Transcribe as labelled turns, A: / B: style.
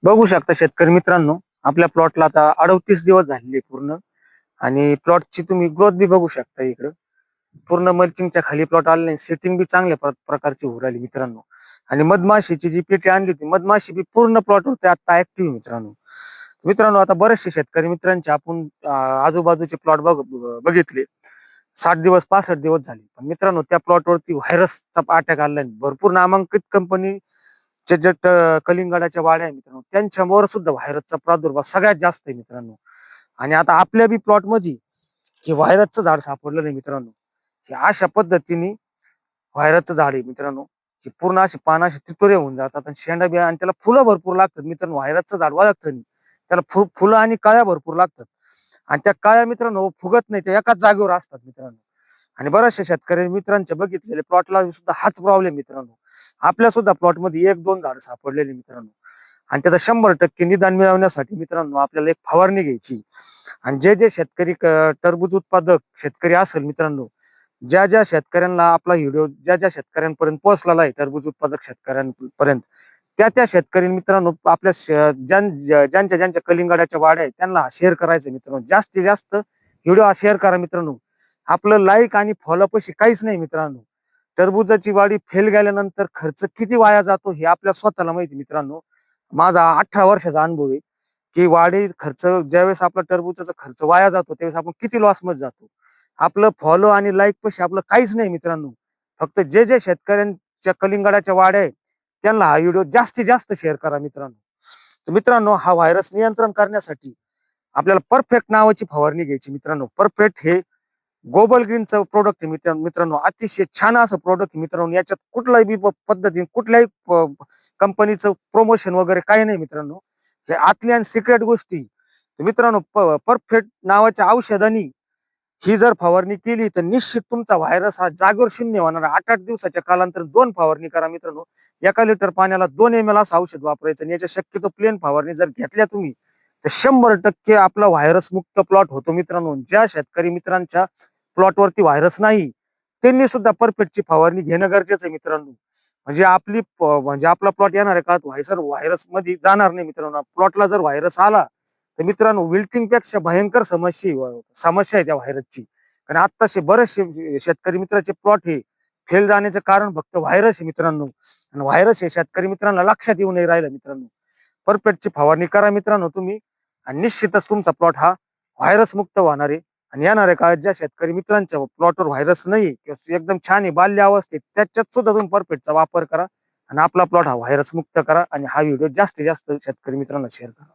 A: बघू शकता शेतकरी मित्रांनो, आपल्या प्लॉटला आता 38 दिवस झालेले पूर्ण. आणि प्लॉटची तुम्ही ग्रोथ बी बघू शकता इकडं. पूर्ण मल्चिंगच्या खाली प्लॉट आले, सेटिंग बी चांगल्या प्रकारची होऊ राहिली मित्रांनो. आणि मधमाशीची जी पेटी आणली होती, मधमाशी बी पूर्ण प्लॉटवरती आता ऍक्टिव्ह मित्रांनो. मित्रांनो, आता बरेचसे शेतकरी मित्रांचे आपण आजूबाजूचे प्लॉट बघितले. 60 दिवस 65 दिवस झाले, पण मित्रांनो त्या प्लॉटवरती व्हायरसचा अटॅक आलाय. भरपूर नामांकित कंपनी जे कलिंगडाच्या वाड्या आहे मित्रांनो, त्यांच्यावर सुद्धा व्हायरसचा प्रादुर्भाव सगळ्यात जास्त आहे मित्रांनो. आणि आता आपल्या बी प्लॉट मध्ये हे व्हायरसचं झाड सापडलं नाही मित्रांनो. हे अशा पद्धतीने व्हायरसचं झाड आहे मित्रांनो, की पूर्ण असे पान असे तुतुरे होऊन जातात आणि शेंडा बी, आणि त्याला फुलं भरपूर लागतात मित्रांनो. व्हायरसचं झाड लागतं नाही त्याला, फुलं आणि काळ्या भरपूर लागतात. आणि त्या काळ्या मित्रांनो फुगत नाही, त्या एकाच जागेवर असतात मित्रांनो. आणि बऱ्याचशा शेतकरी मित्रांच्या बघितलेले प्लॉटला सुद्धा हाच प्रॉब्लेम मित्रांनो. आपल्या सुद्धा प्लॉटमध्ये एक दोन झाड सापडलेली मित्रांनो. आणि त्याचा 100% निदान मिळवण्यासाठी मित्रांनो आपल्याला एक फवारणी घ्यायची. आणि जे शेतकरी टरबूज उत्पादक शेतकरी असेल मित्रांनो, ज्या शेतकऱ्यांना आपला व्हिडिओ ज्या शेतकऱ्यांपर्यंत पोहोचलेला आहे, टरबूज उत्पादक शेतकऱ्यांपर्यंत, त्या शेतकरी मित्रांनो आपल्या ज्यांच्या कलिंगडाच्या वाड्या आहेत त्यांना शेअर करायचं मित्रांनो. जास्तीत जास्त व्हिडिओ शेअर करा मित्रांनो. आपलं लाईक आणि फॉलो पैसे काहीच नाही मित्रांनो. टरबूजाची वाढी फेल गेल्यानंतर खर्च किती वाया जातो हे आपल्या स्वतःला माहिती मित्रांनो. माझा 18 वर्षाचा अनुभव आहे, की वाढी खर्च ज्यावेळेस आपला टरबूजाचा खर्च वाया जातो त्यावेळेस आपण किती लॉस मध्ये जातो. आपलं फॉलो आणि लाईक पैसे आपलं काहीच नाही मित्रांनो. फक्त जे शेतकऱ्यांच्या कलिंगडाच्या वाड्या आहेत त्यांना हा व्हिडिओ जास्तीत जास्त शेअर करा मित्रांनो. तर मित्रांनो, हा व्हायरस नियंत्रण करण्यासाठी आपल्याला परफेक्ट नावाची फवारणी घ्यायची मित्रांनो. परफेक्ट हे ग्लोबल ग्रीनचं प्रोडक्ट आहे मित्रांनो. अतिशय छान असं प्रोडक्ट मित्रांनो. याच्यात कुठल्याही पद्धतीने कुठल्याही कंपनीचं प्रमोशन वगैरे काही नाही मित्रांनो. हे आतल्या आणि सिक्रेट गोष्टी. तर मित्रांनो, परफेक्ट नावाच्या औषधानी ही जर फवारणी केली तर निश्चित तुमचा व्हायरस हा जागेवर शून्य होणार. 8-8 दिवसाच्या कालांतर 2 फवारणी करा मित्रांनो. 1 लिटर पाण्याला 2 ml असं औषध वापरायचं. आणि याच्या शक्यतो प्लेन फवारणी जर घेतल्या तुम्ही तर 100% आपला व्हायरस मुक्त प्लॉट होतो मित्रांनो. ज्या शेतकरी मित्रांच्या प्लॉटवरती व्हायरस नाही त्यांनी सुद्धा परफेक्टची फवारणी घेणं गरजेचं आहे मित्रांनो. म्हणजे म्हणजे आपला प्लॉट येणार काळात व्हायरस मध्ये जाणार नाही मित्रांनो. प्लॉटला जर व्हायरस आला तर मित्रांनो विल्टिंग पेक्षा भयंकर समस्या आहे त्या व्हायरसची. कारण आत्ताशे बरेचसे शेतकरी मित्राचे प्लॉट हे फेल जाण्याचं कारण फक्त व्हायरस आहे मित्रांनो. आणि व्हायरस हे शेतकरी मित्रांना लक्षात येऊ नाही राहिलं मित्रांनो. परफेक्टची फवारणी करा मित्रांनो तुम्ही, आणि निश्चितच तुमचा प्लॉट हा व्हायरस मुक्त होणार आहे. आणि येणाऱ्या काळात ज्या शेतकरी मित्रांच्या प्लॉटवर व्हायरस नाही किंवा एकदम छान आहे बाल्य अवस्थेत, त्याच्यात सुद्धा तुम्ही परफेक्टचा वापर करा आणि आपला प्लॉट हा व्हायरस मुक्त करा. आणि हा व्हिडिओ जास्तीत जास्त शेतकरी मित्रांना शेअर करा.